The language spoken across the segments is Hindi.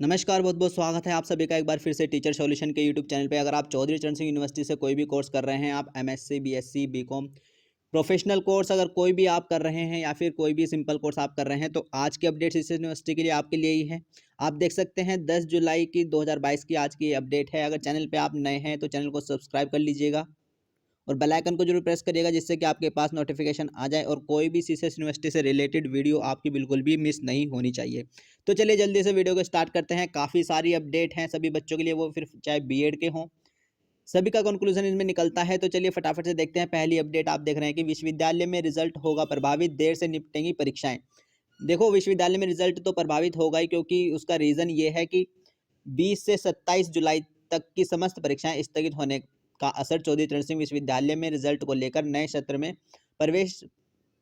नमस्कार, बहुत बहुत स्वागत है आप सभी का एक बार फिर से टीचर सॉल्यूशन के यूट्यूब चैनल पे। अगर आप चौधरी चरण सिंह यूनिवर्सिटी से कोई भी कोर्स कर रहे हैं, आप MSc, BSc, BCom, professional course अगर कोई भी आप कर रहे हैं या फिर कोई भी सिंपल कोर्स आप कर रहे हैं, तो आज की अपडेट इस यूनिवर्सिटी के लिए आपके लिए ही है। आप देख सकते हैं 10 जुलाई की 2022 की आज की अपडेट है। अगर चैनल पर आप नए हैं तो चैनल को सब्सक्राइब कर लीजिएगा और बेल आइकन को जरूर प्रेस करिएगा, जिससे कि आपके पास नोटिफिकेशन आ जाए और कोई भी सीसीएस यूनिवर्सिटी से रिलेटेड वीडियो आपकी बिल्कुल भी मिस नहीं होनी चाहिए। तो चलिए जल्दी से वीडियो को स्टार्ट करते हैं। काफ़ी सारी अपडेट हैं सभी बच्चों के लिए, वो फिर चाहे बीएड के हों, सभी का कंक्लूजन इसमें निकलता है। तो चलिए फटाफट से देखते हैं। पहली अपडेट आप देख रहे हैं कि विश्वविद्यालय में रिजल्ट होगा प्रभावित, देर से निपटेंगी परीक्षाएं। देखो, विश्वविद्यालय में रिजल्ट तो प्रभावित होगा ही, क्योंकि उसका रीज़न ये है कि 20 से 27 जुलाई तक की समस्त परीक्षाएं स्थगित होने का असर चौधरी चरण सिंह विश्वविद्यालय में रिजल्ट को लेकर नए सत्र में प्रवेश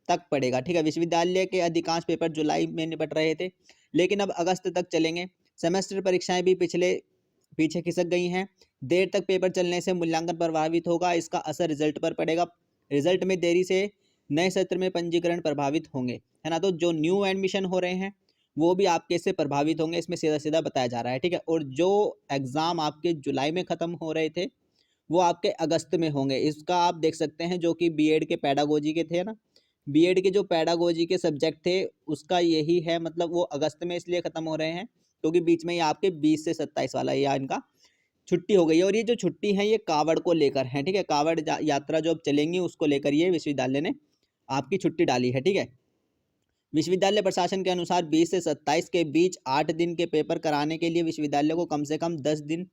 तक पड़ेगा। ठीक है, विश्वविद्यालय के अधिकांश पेपर जुलाई में निपट रहे थे, लेकिन अब अगस्त तक चलेंगे। सेमेस्टर परीक्षाएं भी पीछे खिसक गई हैं। देर तक पेपर चलने से मूल्यांकन प्रभावित होगा, इसका असर रिजल्ट पर पड़ेगा। रिजल्ट में देरी से नए सत्र में पंजीकरण प्रभावित होंगे, है ना। तो जो न्यू एडमिशन हो रहे हैं वो भी आपके इससे प्रभावित होंगे, इसमें सीधा सीधा बताया जा रहा है। ठीक है, और जो एग्ज़ाम आपके जुलाई में ख़त्म हो रहे थे वो आपके अगस्त में होंगे। इसका आप देख सकते हैं, जो कि बीएड के पेडागोजी के थे ना, बीएड के जो पेडागोजी के सब्जेक्ट थे उसका यही है, मतलब वो अगस्त में इसलिए ख़त्म हो रहे हैं क्योंकि बीच में ये आपके 20 से 27 वाला या इनका छुट्टी हो गई है। और ये जो छुट्टी है ये कावड़ को लेकर है। ठीक है, कावड़ यात्रा जो अब चलेंगी उसको लेकर ये विश्वविद्यालय ने आपकी छुट्टी डाली है। ठीक है, विश्वविद्यालय प्रशासन के अनुसार 20 से 27 के बीच 8 दिन के पेपर कराने के लिए विश्वविद्यालय को कम से कम 10 दिन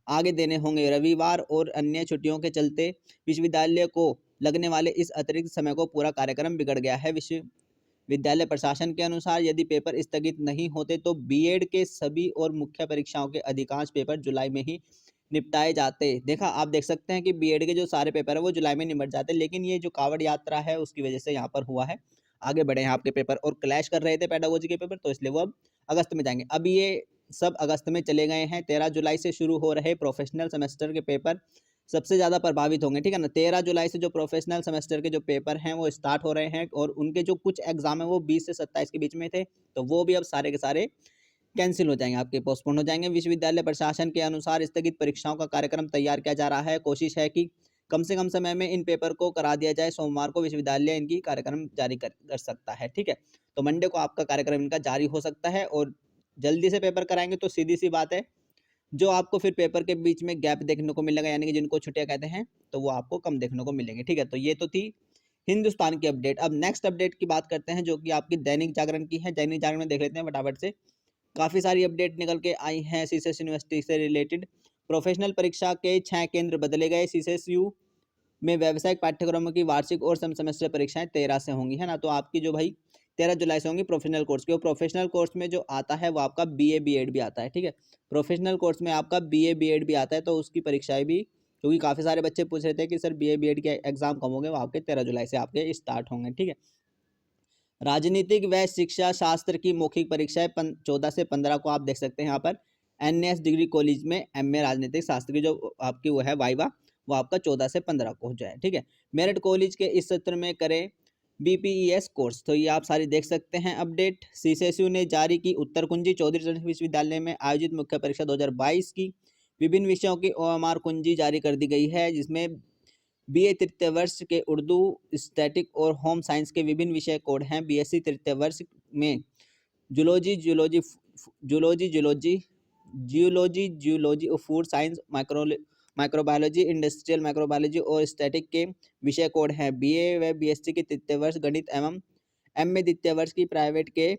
आगे देने होंगे। रविवार और अन्य छुट्टियों के चलते विश्वविद्यालय को लगने वाले इस अतिरिक्त समय को पूरा कार्यक्रम बिगड़ गया है। विश्वविद्यालय प्रशासन के अनुसार यदि पेपर स्थगित नहीं होते तो बीएड के सभी और मुख्य परीक्षाओं के अधिकांश पेपर जुलाई में ही निपटाए जाते। देखा, आप देख सकते हैं कि बीएड के जो सारे पेपर है वो जुलाई में निपट जाते, लेकिन ये जो कावड़ यात्रा है उसकी वजह से यहाँ पर हुआ है, आगे बढ़े हैं आपके पेपर और क्लैश कर रहे थे पेडागोजी के पेपर, तो इसलिए वो अब अगस्त में जाएंगे। अब ये सब अगस्त में चले गए हैं। 13 जुलाई से शुरू हो रहे प्रोफेशनल सेमेस्टर के पेपर सबसे ज़्यादा प्रभावित होंगे। ठीक है ना, 13 जुलाई से जो प्रोफेशनल सेमेस्टर के जो पेपर हैं वो स्टार्ट हो रहे हैं और उनके जो कुछ एग्जाम है वो 20 से 27 के बीच में थे, तो वो भी अब सारे के सारे कैंसिल हो जाएंगे, आपके पोस्टपोन हो जाएंगे। विश्वविद्यालय प्रशासन के अनुसार स्थगित परीक्षाओं का कार्यक्रम तैयार किया जा रहा है। कोशिश है कि कम से कम समय में इन पेपर को करा दिया जाए। सोमवार को विश्वविद्यालय इनकी कार्यक्रम जारी कर सकता है। ठीक है, तो मंडे को आपका कार्यक्रम इनका जारी हो सकता है और जल्दी से पेपर कराएंगे तो सीधी सी बात है, जो आपको फिर पेपर के बीच में गैप देखने को मिलेगा, यानी कि जिनको छुट्टियां कहते हैं, तो वो आपको कम देखने को मिलेंगे। ठीक है, तो ये तो थी हिंदुस्तान की अपडेट। अब नेक्स्ट अपडेट की बात करते हैं, जो कि आपकी दैनिक जागरण की है। दैनिक जागरण में देख लेते हैं फटाफट से। काफ़ी सारी अपडेट निकल के आई हैं सीसीएस यूनिवर्सिटी से रिलेटेड। प्रोफेशनल परीक्षा के 6 केंद्र बदले गए। सीसीएसयू में व्यावसायिक पाठ्यक्रमों की वार्षिक और सम सेमेस्टर परीक्षाएं 13 से होंगी, है ना। तो आपकी जो भाई 13 जुलाई से होंगी प्रोफेशनल कोर्स की। और प्रोफेशनल कोर्स में जो आता है वो आपका बीए बीएड भी आता है। ठीक है, प्रोफेशनल कोर्स में आपका बीए बीएड भी आता है, तो उसकी परीक्षाएं भी, क्योंकि काफ़ी सारे बच्चे पूछ रहे थे कि सर बीए बीएड के एग्जाम कब होंगे, वो आपके 13 जुलाई से आपके स्टार्ट होंगे। ठीक है, राजनीतिक व शिक्षा शास्त्र की मौखिक परीक्षाएं 14 से 15 को आप देख सकते हैं यहाँ पर। एनएस डिग्री कॉलेज में एमए राजनीतिक शास्त्र की जो आपकी वो है वाइवा, वो आपका 14 से 15 को हो जाए। ठीक है, मेरिट कॉलेज के इस सत्र में करें बीपीईएस कोर्स। तो ये आप सारी देख सकते हैं अपडेट। सीसीएसयू ने जारी की उत्तर कुंजी। चौधरी चरण सिंह विश्वविद्यालय में आयोजित मुख्य परीक्षा 2022 की विभिन्न विषयों की ओएमआर कुंजी जारी कर दी गई है, जिसमें बीए तृतीय वर्ष के उर्दू, स्टैटिक और होम साइंस के विभिन्न विषय कोड हैं। बीएससी तृतीय वर्ष में zoology zoology zoology zoology geology geology और food science, microbiology, industrial microbiology और स्टैटिक के विषय कोड हैं। बीए व बीएससी के तृतीय वर्ष गणित एवं एमए द्वितीय वर्ष की प्राइवेट के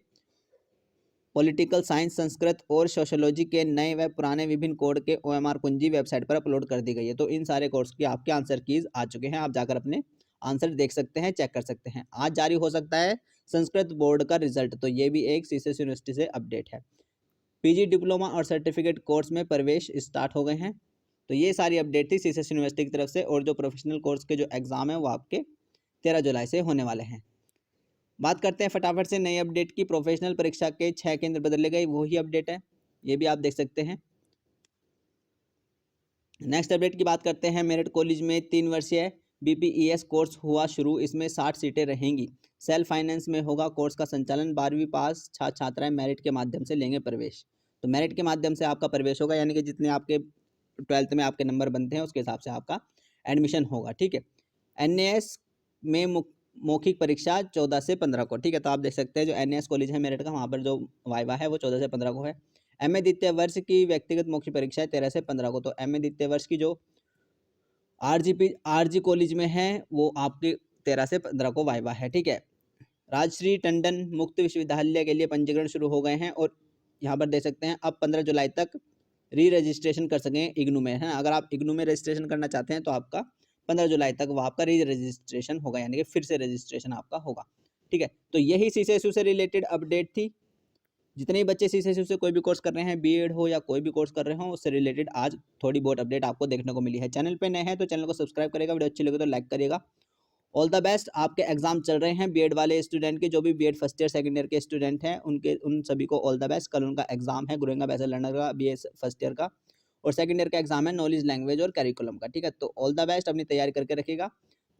पॉलिटिकल साइंस, संस्कृत और सोशोलॉजी के नए व पुराने विभिन्न कोड के ओएमआर कुंजी वेबसाइट पर अपलोड कर दी गई है। तो इन सारे कोर्स की आपके आंसर कीज आ चुके हैं, आप जाकर अपने आंसर देख सकते हैं, चेक कर सकते हैं। आज जारी हो सकता है संस्कृत बोर्ड का रिजल्ट, तो ये भी एक सीसीएस यूनिवर्सिटी से अपडेट है। पीजी डिप्लोमा और सर्टिफिकेट कोर्स में प्रवेश स्टार्ट हो गए हैं। तो ये सारी अपडेट थी सीसीएस यूनिवर्सिटी की तरफ से। और जो प्रोफेशनल कोर्स के जो एग्जाम है वो आपके 13 जुलाई से होने वाले हैं। बात करते हैं फटाफट से नई अपडेट की। प्रोफेशनल परीक्षा के 6 केंद्र बदले गए, वही अपडेट है, ये भी आप देख सकते हैं। नेक्स्ट अपडेट की बात करते हैं। मेरिट कॉलेज में 3 वर्षीय बीपीईएस कोर्स हुआ शुरू। इसमें 60 सीटें रहेंगी। सेल्फ फाइनेंस में होगा कोर्स का संचालन। 12वीं पास छात्र छात्राएं मेरिट के माध्यम से लेंगे प्रवेश। तो मेरिट के माध्यम से आपका प्रवेश होगा, यानी कि जितने आपके 12th में आपके नंबर बनते हैं उसके हिसाब से आपका एडमिशन होगा। ठीक है, NAS में मौखिक परीक्षा 14 से 15 को। ठीक है, तो आप देख सकते हैं जो NAS कॉलेज है मेरठ का, वहाँ पर जो वाइवा है वो 14 से 15 को है। MA द्वितीय वर्ष की व्यक्तिगत मौखिक परीक्षा है 13 से 15 को। तो MA द्वितीय वर्ष की जो RG कॉलेज में है वो आपके 13 से 15 को वाइवा है। ठीक है, राजश्री टंडन मुक्त विश्वविद्यालय के लिए पंजीकरण शुरू हो गए हैं और यहाँ पर देख सकते हैं अब 15 जुलाई तक रजिस्ट्रेशन कर सकें इग्नू में, है ना। अगर आप इग्नू में रजिस्ट्रेशन करना चाहते हैं तो आपका 15 जुलाई तक वो आपका रजिस्ट्रेशन होगा, यानी कि फिर से रजिस्ट्रेशन आपका होगा। ठीक है, तो यही CCSU से रिलेटेड अपडेट थी। जितने भी बच्चे CCSU से कोई भी कोर्स कर रहे हैं, बीएड हो या कोई भी कोर्स कर रहे हो, उससे रिलेटेड आज थोड़ी बहुत अपडेट आपको देखने को मिली है। चैनल पे नए हैं तो चैनल को सब्सक्राइब करेगा, वीडियो अच्छी लगे तो लाइक करिएगा। All the best. आपके एग्जाम चल रहे हैं बीएड वाले स्टूडेंट के, जो भी BEd first year second year के स्टूडेंट हैं उन सभी को ऑल द बेस्ट। कल उनका एग्जाम है गोरेंगा बैचलर लर्नर का, BA फर्स्ट ईयर का, और सेकंड ईयर का एग्जाम है नॉलेज लैंग्वेज और कैरिकुलम का। ठीक है, तो ऑल द बेस्ट, अपनी तैयारी करके रखिएगा।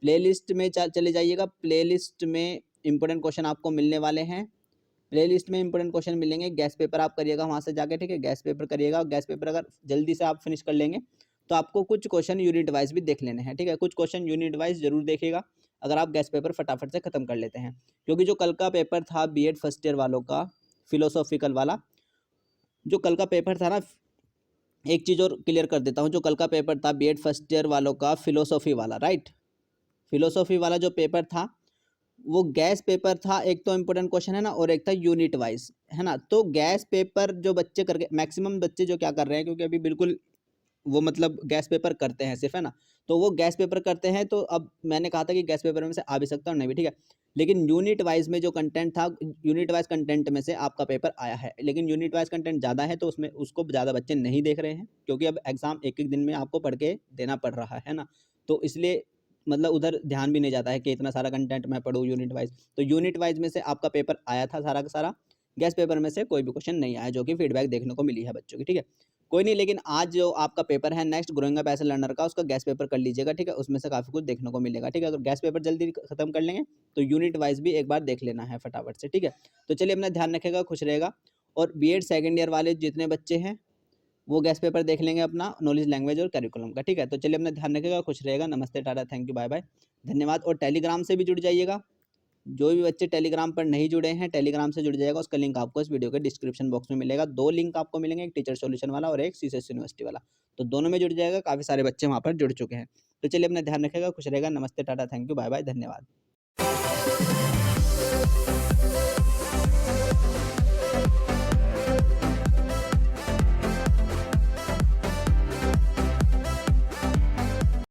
प्लेलिस्ट में चले जाइएगा, प्लेलिस्ट में इंपॉर्टेंट क्वेश्चन आपको मिलने वाले हैं। प्लेलिस्ट में इंपॉर्टेंट क्वेश्चन मिलेंगे, गैस पेपर आप करिएगा वहाँ से जाके। ठीक है, गैस पेपर करिएगा, और गैस पेपर अगर जल्दी से आप फिनिश कर लेंगे तो आपको कुछ क्वेश्चन यूनिट वाइज भी देख लेने हैं। ठीक है, कुछ क्वेश्चन यूनिट वाइज जरूर देखिएगा अगर आप गैस पेपर फटाफट से खत्म कर लेते हैं, क्योंकि जो कल का पेपर था बीएड फर्स्ट ईयर वालों का फिलोसॉफिकल वाला, जो कल का पेपर था ना, एक चीज़ और क्लियर कर देता हूँ, जो कल का पेपर था बीएड फर्स्ट ईयर वालों का फिलोसॉफी वाला, राइट, फिलोसॉफी वाला जो पेपर था वो गैस पेपर था। एक तो इम्पोर्टेंट क्वेश्चन है ना, और एक था यूनिट वाइज, है ना। तो गैस पेपर जो बच्चे करके, मैक्सिमम बच्चे जो क्या कर रहे हैं, क्योंकि अभी बिल्कुल वो मतलब गैस पेपर करते हैं सिर्फ, है ना, तो वो गैस पेपर करते हैं। तो अब मैंने कहा था कि गैस पेपर में से आ भी सकता है और नहीं भी, ठीक है, लेकिन यूनिट वाइज में जो कंटेंट था, यूनिट वाइज कंटेंट में से आपका पेपर आया है, लेकिन यूनिट वाइज कंटेंट ज़्यादा है तो उसमें उसको ज़्यादा बच्चे नहीं देख रहे हैं, क्योंकि अब एग्जाम एक एक दिन में आपको पढ़ के देना पड़ रहा है ना, तो इसलिए मतलब उधर ध्यान भी नहीं जाता है कि इतना सारा कंटेंट मैं पढ़ूँ यूनिट वाइज। तो यूनिट वाइज में से आपका पेपर आया था सारा का सारा, गैस पेपर में से कोई भी क्वेश्चन नहीं आया, जो कि फीडबैक देखने को मिली है बच्चों की। ठीक है, कोई नहीं, लेकिन आज जो आपका पेपर है next growing up as a learner का, उसका गैस पेपर कर लीजिएगा। ठीक है, उसमें से काफ़ी कुछ देखने को मिलेगा। ठीक है, अगर गैस पेपर जल्दी खत्म कर लेंगे तो यूनिट वाइज भी एक बार देख लेना है फटाफट से। ठीक है, तो चलिए अपना ध्यान रखेगा, खुश रहेगा। और बीएड सेकेंड ईयर वाले जितने बच्चे हैं वो गैस पेपर देख लेंगे अपना नॉलेज लैंग्वेज और करिकुलम का। ठीक है, तो चलिए अपना ध्यान रखेगा, खुश रहेगा। नमस्ते, tata, thank you, bye bye, धन्यवाद। और टेलीग्राम से भी जुड़ जाइएगा, जो भी बच्चे टेलीग्राम पर नहीं जुड़े हैं टेलीग्राम से जुड़ जाएगा, उसका लिंक आपको इस वीडियो के डिस्क्रिप्शन बॉक्स में मिलेगा। 2 लिंक आपको मिलेंगे, एक टीचर सॉल्यूशन वाला और एक CCSU यूनिवर्सिटी वाला, तो दोनों में जुड़ जाएगा। काफ़ी सारे बच्चे वहाँ पर जुड़ चुके हैं। तो चलिए अपना ध्यान रखेगा, खुश रहेगा। नमस्ते, tata, thank you, bye bye, धन्यवाद।